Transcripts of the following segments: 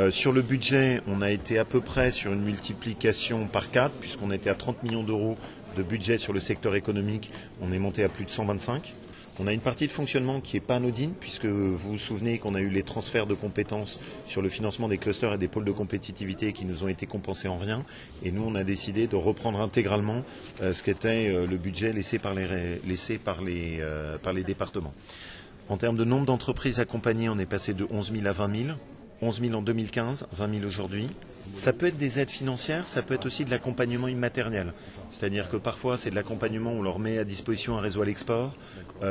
Sur le budget, on a été à peu près sur une multiplication par 4, puisqu'on était à 30 millions d'euros de budget sur le secteur économique, on est monté à plus de 125. On a une partie de fonctionnement qui n'est pas anodine, puisque vous vous souvenez qu'on a eu les transferts de compétences sur le financement des clusters et des pôles de compétitivité qui nous ont été compensés en rien. Et nous, on a décidé de reprendre intégralement ce qu'était le budget laissé par les départements. En termes de nombre d'entreprises accompagnées, on est passé de 11 000 à 20 000. 11 000 en 2015, 20 000 aujourd'hui. Ça peut être des aides financières, ça peut être aussi de l'accompagnement immatériel. C'est-à-dire que parfois c'est de l'accompagnement, on leur met à disposition un réseau à l'export.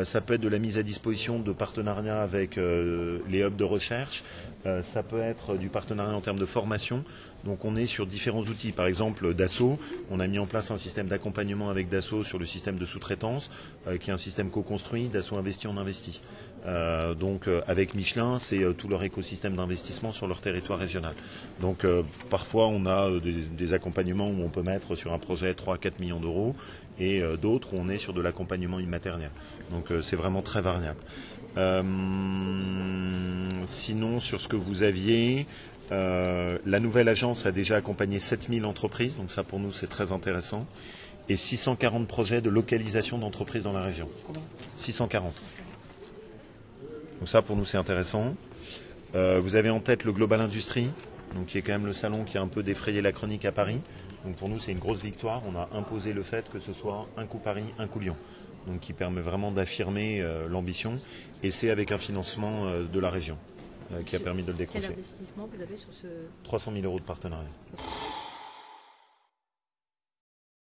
Ça peut être de la mise à disposition de partenariats avec les hubs de recherche. Ça peut être du partenariat en termes de formation. Donc on est sur différents outils. Par exemple, Dassault, on a mis en place un système d'accompagnement avec Dassault sur le système de sous-traitance, qui est un système co-construit. Dassault investit, on investit. Donc avec Michelin, c'est tout leur écosystème d'investissement sur leur territoire régional. Donc parfois on a des accompagnements où on peut mettre sur un projet 3 à 4 millions d'euros et d'autres où on est sur de l'accompagnement immatériel. Donc c'est vraiment très variable. Sinon, sur ce que vous aviez, la nouvelle agence a déjà accompagné 7000 entreprises, donc ça pour nous c'est très intéressant, et 640 projets de localisation d'entreprises dans la région. 640. Donc ça pour nous c'est intéressant. Vous avez en tête le Global Industrie, donc qui est quand même le salon qui a un peu défrayé la chronique à Paris. Donc pour nous c'est une grosse victoire, on a imposé le fait que ce soit un coup Paris, un coup Lyon. Donc qui permet vraiment d'affirmer l'ambition, et c'est avec un financement de la région qui a permis de le décrocher. Quel investissement vous avez sur ce... 300 000 euros de partenariat.